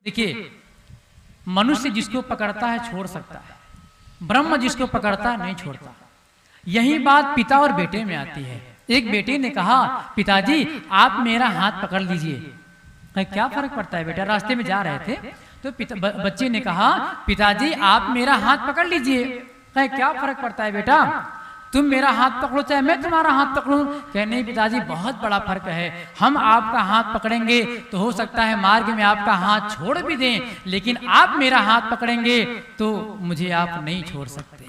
देखिए, मनुष्य जिसको पकड़ता है छोड़ सकता है, ब्रह्म जिसको पकड़ता है नहीं छोड़ता। यही बात पिता और बेटे में आती है। एक बेटे ने कहा, पिताजी आप मेरा हाथ पकड़ लीजिए। क्या फर्क पड़ता है बेटा, रास्ते में जा रहे थे तो बच्चे ने कहा, पिताजी आप मेरा हाथ पकड़ लीजिए। क्या फर्क पड़ता है बेटा, तुम मेरा हाथ पकड़ो चाहे मैं तुम्हारा हाथ पकड़ूं। कहे नहीं पिताजी, बहुत बड़ा फर्क है। हम आपका हाथ पकड़ेंगे तो हो सकता है मार्ग में आपका हाथ छोड़ भी दें, लेकिन आप मेरा हाथ पकड़ेंगे तो मुझे आप नहीं छोड़ सकते।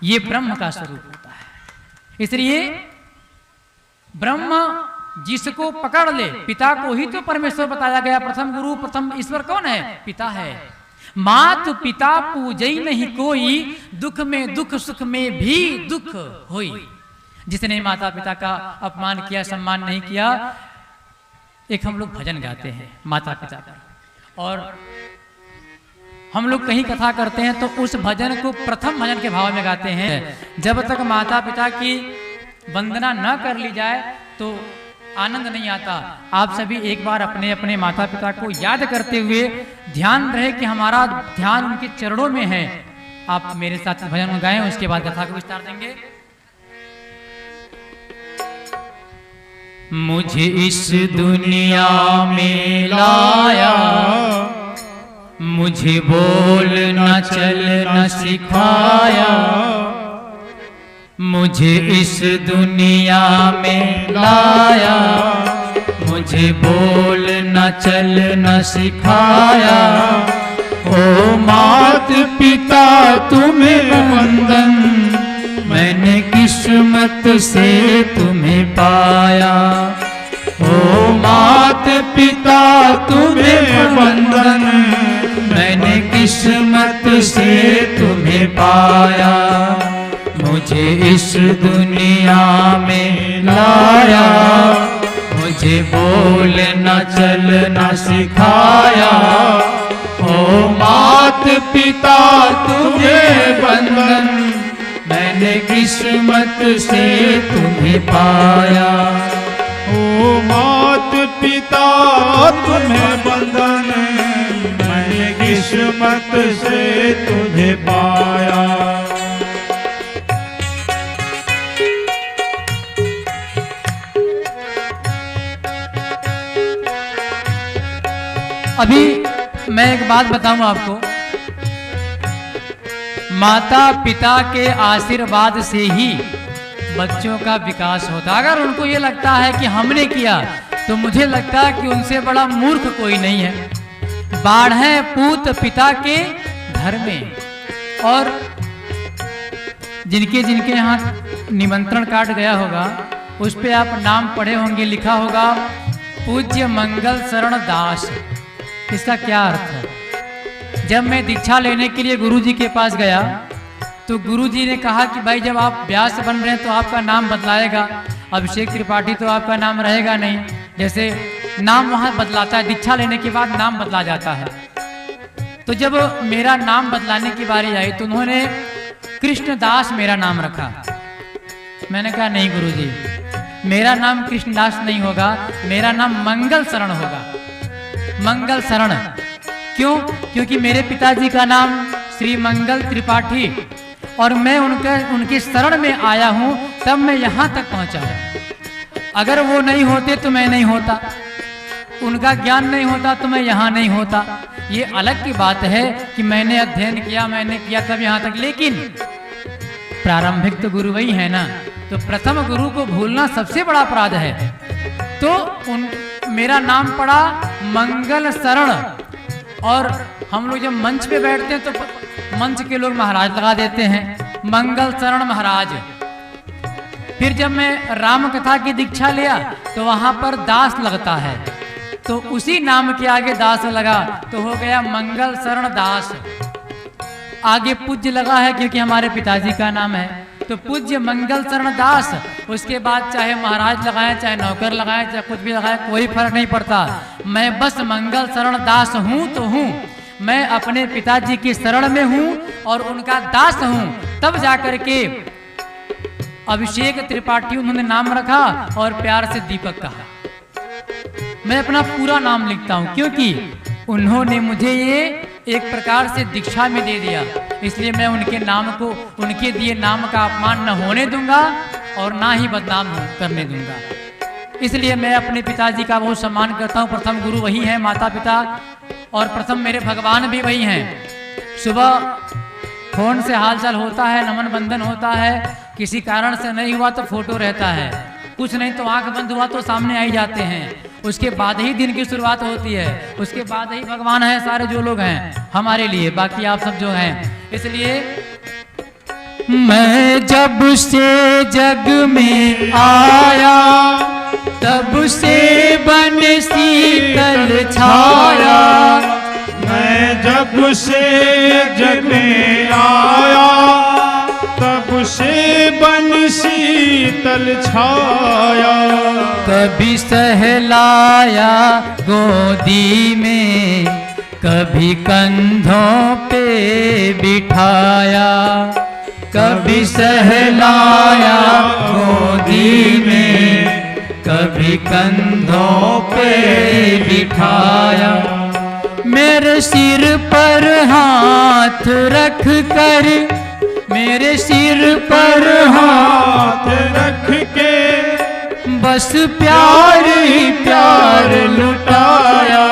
ये ब्रह्म का स्वरूप होता है। इसलिए ब्रह्म जिसको पकड़ ले, पिता को ही तो परमेश्वर बताया गया। प्रथम गुरु प्रथम ईश्वर कौन है? पिता है। मात पिता पूजई नहीं कोई, दुख में दुख सुख में भी दुख होई। जिसने माता पिता का अपमान किया, सम्मान नहीं किया। एक हम लोग भजन गाते हैं माता पिता पर, और हम लोग कहीं कथा करते हैं तो उस भजन को प्रथम भजन के भाव में गाते हैं। जब तक माता पिता की वंदना न कर ली जाए तो आनंद नहीं आता। आप सभी एक बार अपने अपने माता पिता को याद करते हुए ध्यान रहे कि हमारा ध्यान उनके चरणों में है। आप मेरे साथ भजन गाएं, उसके बाद कथा को विस्तार देंगे। मुझे इस दुनिया में लाया, मुझे बोलना चलना सिखाया। मुझे इस दुनिया में लाया, मुझे बोलना चलना सिखाया। ओ मात पिता तुम्हें वंदन, मैंने किस्मत से तुम्हें पाया। ओ मात पिता तुम्हें वंदन, मैंने किस्मत से तुम्हें पाया। मुझे इस दुनिया में लाया, मुझे बोलना चलना सिखाया। ओ मात पिता तुम्हें वंदन, मैंने किस्मत से तुम्हें पाया। ओ मात पिता तुम्हें वंदन, मैंने किस्मत से तुम्हें पाया। अभी मैं एक बात बताऊं आपको, माता पिता के आशीर्वाद से ही बच्चों का विकास होता है। अगर उनको ये लगता है कि हमने किया तो मुझे लगता है कि उनसे बड़ा मूर्ख कोई नहीं है। बाढ़े पूत पिता के घर में, और जिनके जिनके यहाँ निमंत्रण कार्ड गया होगा उस पे आप नाम पढ़े होंगे, लिखा होगा पूज्य मंगल शरण दास। इसका क्या अर्थ है? जब मैं दीक्षा लेने के लिए गुरुजी के पास गया तो गुरुजी ने कहा कि भाई जब आप व्यास बन रहे हैं तो आपका नाम बदलाएगा, अभिषेक त्रिपाठी तो आपका नाम रहेगा नहीं। जैसे नाम वहाँ बदलाता है, दीक्षा लेने के बाद नाम बदला जाता है। तो जब मेरा नाम बदलाने की बारी आई तो उन्होंने कृष्णदास मेरा नाम रखा। मैंने कहा नहीं गुरुजी, मेरा नाम कृष्णदास नहीं होगा, मेरा नाम मंगल शरण होगा। मंगल शरण क्यों? क्योंकि मेरे पिताजी का नाम श्री मंगल त्रिपाठी, और मैं उनके शरण में आया हूं, तब मैं यहां तक पहुंचा हूं। अगर वो नहीं होते तो मैं नहीं होता, उनका ज्ञान नहीं होता तो मैं यहां नहीं होता। ये अलग की बात है कि मैंने अध्ययन किया, मैंने किया तब यहां तक, लेकिन प्रारंभिक तो गुरु वही है ना। तो प्रथम गुरु को भूलना सबसे बड़ा अपराध है। तो मेरा नाम पड़ा मंगल शरण, और हम लोग जब मंच पे बैठते हैं तो मंच के लोग महाराज लगा देते हैं, मंगल शरण महाराज। फिर जब मैं राम कथा की दीक्षा लिया तो वहां पर दास लगता है, तो उसी नाम के आगे दास लगा तो हो गया मंगल शरण दास। आगे पूज्य लगा है क्योंकि हमारे पिताजी का नाम है, तो पूज्य मंगल शरण दास। उसके बाद चाहे महाराज लगाए, चाहे नौकर लगाए, चाहे कुछ भी लगाए, कोई फर्क नहीं पड़ता। मैं बस मंगल शरण दास हूं तो हूं, मैं अपने पिताजी की शरण में हूं और उनका दास हूं। तब जाकर के अभिषेक त्रिपाठी उन्होंने नाम रखा और प्यार से दीपक कहा। मैं अपना पूरा नाम लिखता हूं क्योंकि उन्होंने मुझे ये एक प्रकार से दीक्षा में दे दिया, इसलिए मैं उनके नाम को, उनके दिए नाम का अपमान न होने दूंगा और ना ही बदनाम करने दूंगा। इसलिए मैं अपने पिताजी का बहुत सम्मान करता हूँ। प्रथम गुरु वही हैं, माता पिता, और प्रथम मेरे भगवान भी वही हैं। सुबह फोन से हालचाल होता है, नमन बंधन होता है, किसी कारण से नहीं हुआ तो फोटो रहता है, कुछ नहीं तो आंख बंद हुआ तो सामने आई जाते हैं। उसके बाद ही दिन की शुरुआत होती है, उसके बाद ही भगवान है सारे जो लोग हैं हमारे लिए, बाकी आप सब जो हैं। इसलिए मैं जब से जग में आया तब से बन शीतल छाया, मैं जब से जग में आया तब से बन शीतल छाया। कभी सहलाया गोदी में, कभी कंधों पे बिठाया, कभी सहलाया गोदी में, कभी कंधों पे बिठाया। मेरे सिर पर हाथ रख कर, मेरे सिर पर हाथ रख के बस प्यार ही प्यार लुटाया।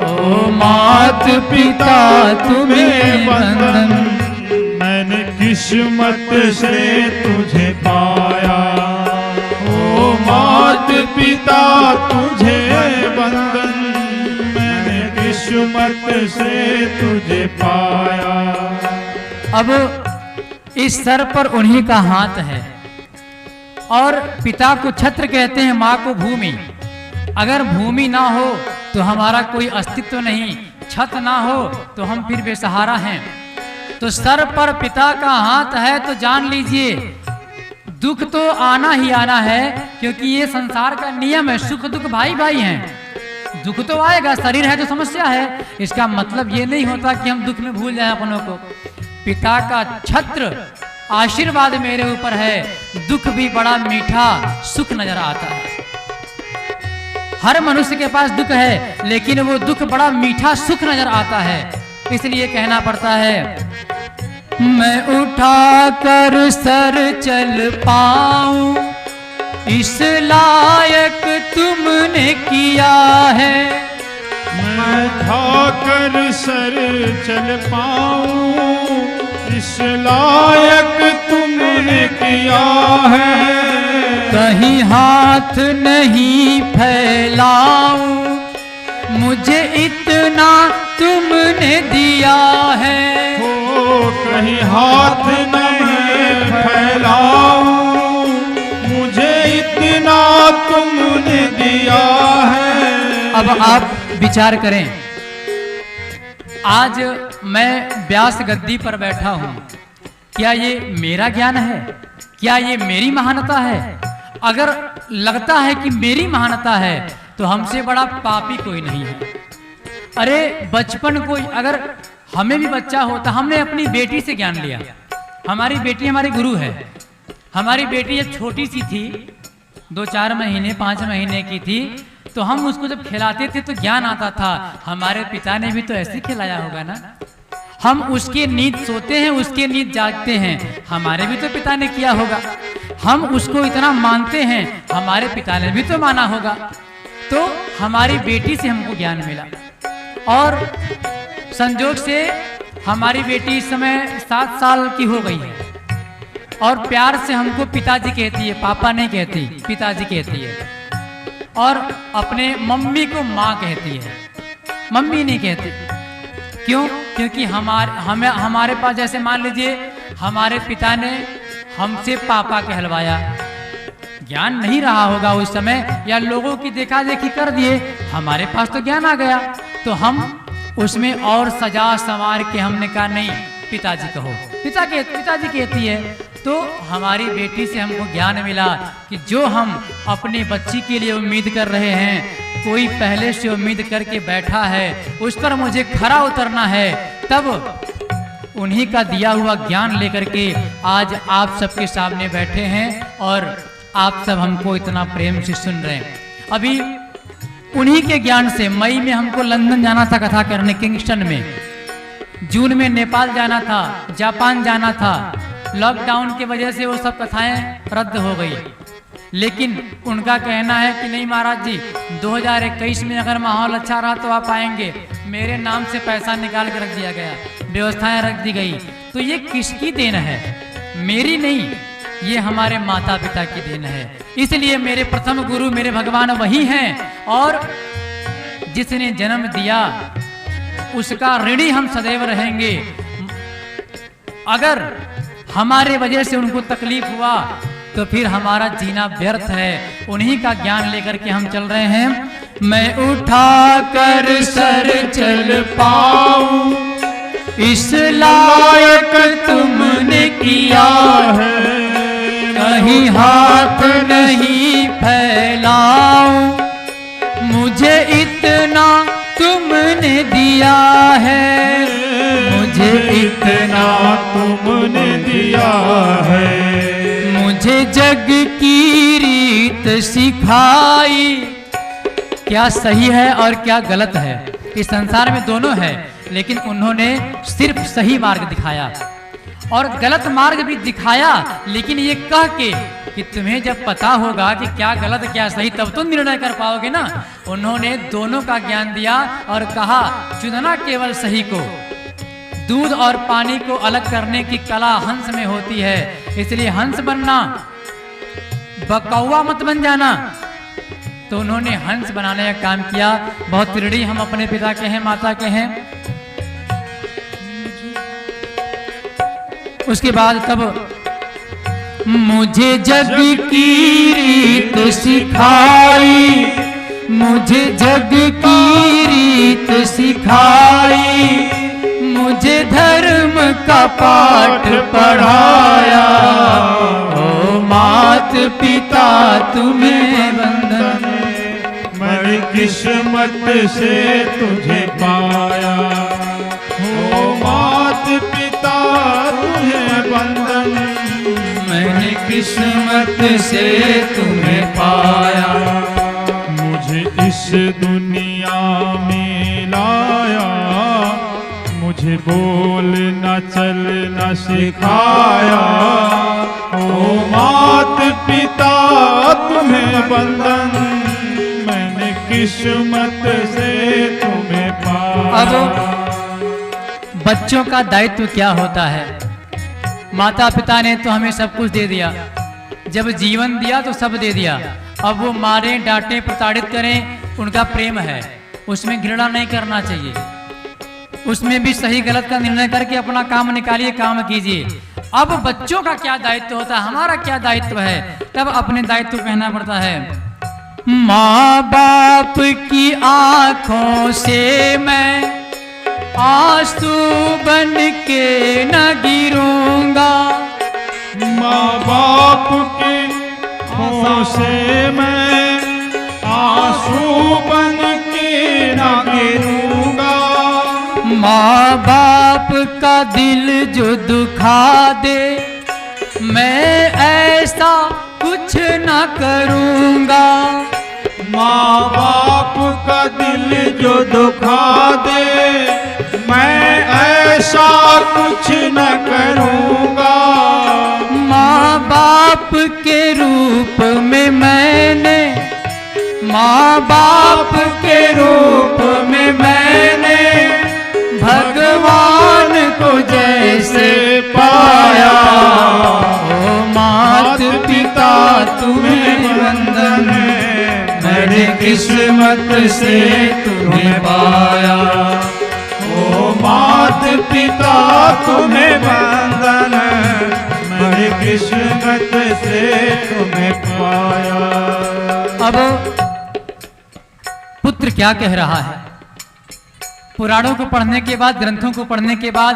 ओ मात पिता तुम्हें बंधन, मैंने किस्मत से तुझे पाया। ओ मात पिता तुझे बंधन, मैंने किस्मत से तुझे पाया। अब इस सर पर उन्हीं का हाथ है, और पिता को छत्र कहते हैं, माँ को भूमि। अगर भूमि ना हो तो हमारा कोई अस्तित्व नहीं, छत ना हो तो हम फिर बेसहारा हैं। तो सर पर पिता का हाथ है तो जान लीजिए दुख तो आना ही आना है, क्योंकि ये संसार का नियम है, सुख दुख भाई भाई हैं। दुख तो आएगा, शरीर है तो समस्या है, इसका मतलब ये नहीं होता कि हम दुख में भूल जाएं अपनों को। पिता का छत्र आशीर्वाद मेरे ऊपर है, दुख भी बड़ा मीठा सुख नजर आता है। हर मनुष्य के पास दुख है, लेकिन वो दुख बड़ा मीठा सुख नजर आता है। इसलिए कहना पड़ता है, मैं उठा कर सर चल पाऊं इस लायक तुमने किया है। मैं उठाकर सर चल पाऊं इस लायक तुमने किया है। कहीं हाथ नहीं फैलाऊं, मुझे इतना तुमने दिया है। कहीं हाथ नहीं फैलाऊं, मुझे इतना तुमने दिया है। अब आप विचार करें, आज मैं व्यास गद्दी पर बैठा हूं, क्या ये मेरा ज्ञान है? क्या ये मेरी महानता है? अगर लगता है कि मेरी महानता है तो हमसे बड़ा पापी कोई नहीं है। अरे बचपन को, अगर हमें भी बच्चा होता, हमने अपनी बेटी से ज्ञान लिया। हमारी बेटी हमारी गुरु है। हमारी बेटी जब छोटी सी थी, 2-4 महीने 5 महीने की थी, तो हम उसको जब खिलाते थे तो ज्ञान आता था। हमारे पिता ने भी तो ऐसे खिलाया होगा ना। हम उसके नींद सोते हैं, उसके नींद जागते हैं, हमारे भी तो पिता ने किया होगा। हम उसको इतना मानते हैं, हमारे पिता ने भी तो माना होगा। तो हमारी बेटी से हमको ज्ञान मिला, और संजोग से हमारी बेटी इस समय 7 साल की हो गई है, और प्यार से हमको पिताजी कहती है, पापा नहीं कहती, पिताजी कहती है। और अपने मम्मी को माँ कहती है, मम्मी नहीं कहती। क्यों? क्योंकि हमारे पास, जैसे मान लीजिए हमारे पिता ने हमसे पापा कहलवाया, ज्ञान नहीं रहा होगा उस समय, या लोगों की देखा देखी कर दिए, हमारे पास तो ज्ञान आ गया, तो हम उसमें और सजा संवार के हमने कहा नहीं पिताजी कहो, पिताजी कहती है। तो हमारी बेटी से हमको ज्ञान मिला कि जो हम अपनी बच्ची के लिए उम्मीद कर रहे हैं, कोई पहले से उम्मीद करके बैठा है, उस पर मुझे खरा उतरना है। तब उन्हीं का दिया हुआ ज्ञान लेकर के आज आप सबके सामने बैठे हैं, और आप सब हमको इतना प्रेम से सुन रहे हैं। अभी उन्हीं के ज्ञान से मई में हमको लंदन जाना था कथा करने, किंगस्टन में। जून में नेपाल जाना था, जापान जाना था। लॉकडाउन की वजह से वो सब कथाएं रद्द हो गई। लेकिन उनका कहना है कि नहीं महाराज जी, 2021 में अगर माहौल अच्छा रहा तो आप आएंगे। मेरे नाम से पैसा निकाल के रख दिया गया, व्यवस्थाएं रख दी गई। तो ये किसकी देन है? मेरी नहीं, ये हमारे माता पिता की देन है। इसलिए मेरे प्रथम गुरु मेरे भगवान वही हैं, और जिसने जन्म दिया उसका ऋणी हम सदैव रहेंगे। अगर हमारे वजह से उनको तकलीफ हुआ तो फिर हमारा जीना व्यर्थ है। उन्हीं का ज्ञान लेकर के हम चल रहे हैं। मैं उठा कर सर चल पाऊं इस लायक तुमने किया है, कहीं हाथ नहीं फैलाऊं मुझे इतना तुमने दिया है, मुझे इतना तुमने दिया है। मुझे जग की रीत सिखाई। क्या सही है और क्या गलत है, इस संसार में दोनों है, लेकिन उन्होंने सिर्फ सही मार्ग दिखाया और गलत मार्ग भी दिखाया, लेकिन ये कह के कि तुम्हें जब पता होगा कि क्या गलत क्या सही तब तो निर्णय कर पाओगे ना। उन्होंने दोनों का ज्ञान दिया और कहा चुनना केवल सही को। दूध और पानी को अलग करने की कला हंस में होती है, इसलिए हंस बनना, बकौवा मत बन जाना। तो उन्होंने हंस बनाने का काम किया। बहुत ऋणी हम अपने पिता के हैं, माता के हैं। उसके बाद तब मुझे जग की रीत सिखाई, मुझे जग की रीत सिखाई, मुझे धर्म का पाठ पढ़ाया। ओ मात पिता तुम्हें वंदन, बड़ी किस्मत से तुझे पाया। ओ मात पिता तुम्हें वंदन, मैंने किस्मत से तुम्हें पाया। मुझे इस दुनिया में लाया, मुझे बोलना चलना सिखाया। ओ मात पिता तुम्हें वंदन, मैंने किस्मत से तुम्हें पाया। अब बच्चों का दायित्व क्या होता है? माता पिता ने तो हमें सब कुछ दे दिया, जब जीवन दिया तो सब दे दिया। अब वो मारें, डांटें, प्रताड़ित करें, उनका प्रेम है, उसमें घृणा नहीं करना चाहिए। उसमें भी सही गलत का निर्णय करके अपना काम निकालिए, काम कीजिए। अब बच्चों का क्या दायित्व होता है, हमारा क्या दायित्व है, तब अपने दायित्व कहना पड़ता है। माँ बाप की आंखों से मैं आंसू बन के न गिरूंगा, माँ बाप के आंखों से मैं आंसू बन के न गिरूंगा। माँ बाप का दिल जो दुखा दे मैं ऐसा कुछ न करूंगा। माँ बाप का दिल जो दुखा दे मैं ऐसा कुछ न करूंगा। माँ बाप के रूप में मैंने, माँ बाप के रूप में मैंने भगवान को जैसे पाया। ओ मात पिता तुम्हें वंदन, मैंने किस्मत से तुम्हें पाया। ओ मात पिता तुम्हें वंदन, मैंने किस्मत से तुम्हें पाया। अब पुत्र क्या कह रहा है? पुराणों को पढ़ने के बाद, ग्रंथों को पढ़ने के बाद,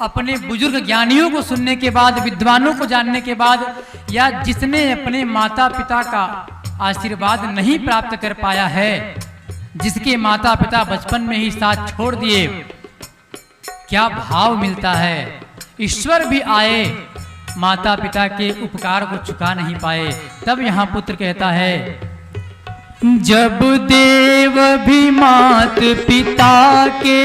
अपने बुजुर्ग ज्ञानियों को सुनने के बाद, विद्वानों को जानने के बाद, या जिसने अपने माता पिता का आशीर्वाद नहीं प्राप्त कर पाया है, जिसके माता पिता बचपन में ही साथ छोड़ दिए, क्या भाव मिलता है। ईश्वर भी आए, माता पिता के उपकार को चुका नहीं पाए। तब यहाँ पुत्र कहता है जब देव भी मात पिता के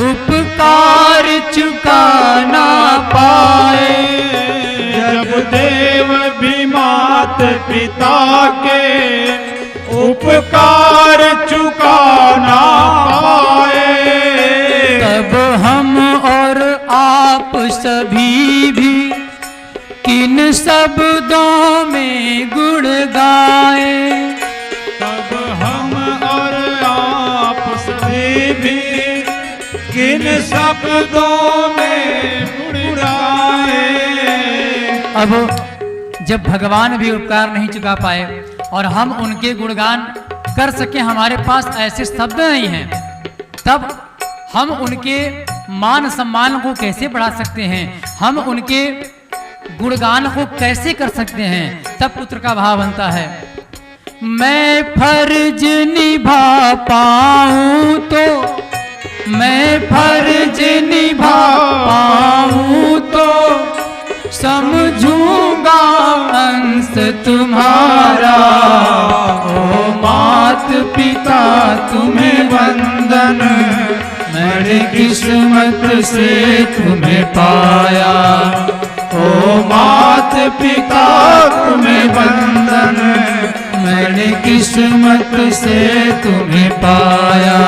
उपकार चुका ना पाए, जब देव भी मात पिता के उपकार चुका ना पाए, तब हम और आप सभी भी किन शब्दों में गुण गाए, तब हम और आप सभी भी किन शब्दों में गुण गाए। अब जब भगवान भी उपकार नहीं चुका पाए और हम उनके गुणगान कर सके, हमारे पास ऐसे शब्द नहीं हैं, तब हम उनके मान सम्मान को कैसे बढ़ा सकते हैं, हम उनके गुणगान को कैसे कर सकते हैं। तब पुत्र का भाव बनता है, मैं फर्ज निभा पाऊं तो, मैं फर्ज निभा पाऊं तो समझूंगा अंश तुम्हारा। ओ मात पिता तुम्हें वंदन, मैंने किस्मत से तुम्हें पाया। ओ मात पिता तुम्हें वंदन, मैंने किस्मत से तुम्हें पाया।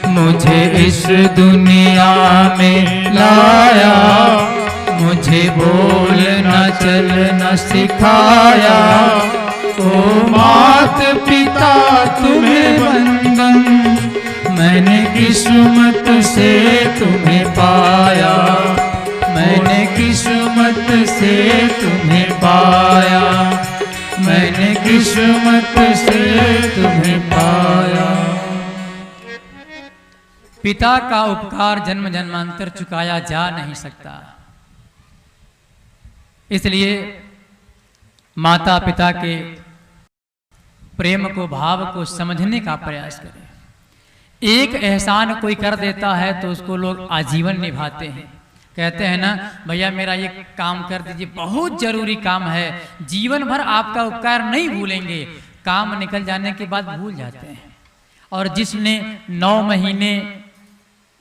मुझे इस दुनिया में लाया, मुझे बोलना चलना सिखाया। ओ मात पिता तुम्हें वंदन, मैंने किस्मत से तुम्हें पाया, मैंने किस्मत से तुम्हें पाया, मैंने किस्मत से तुम्हें पाया। पिता का उपकार जन्म जन्मांतर चुकाया जा नहीं सकता, इसलिए माता पिता के प्रेम को, भाव को समझने का प्रयास करें। एक एहसान कोई कर देता है तो उसको लोग आजीवन निभाते हैं। कहते हैं ना, भैया मेरा ये काम कर दीजिए, बहुत जरूरी काम है, जीवन भर आपका उपकार नहीं भूलेंगे। काम निकल जाने के बाद भूल जाते हैं। और जिसने 9 महीने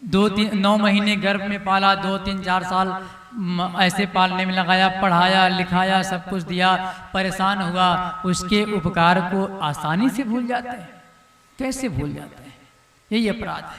9 महीने गर्भ में पाला, 2, 3, 4 साल ऐसे पालने में लगाया, पढ़ाया लिखाया, सब कुछ दिया, परेशान हुआ, उसके उपकार को आसानी से भूल जाते हैं। कैसे भूल जाते हैं? यही अपराध है।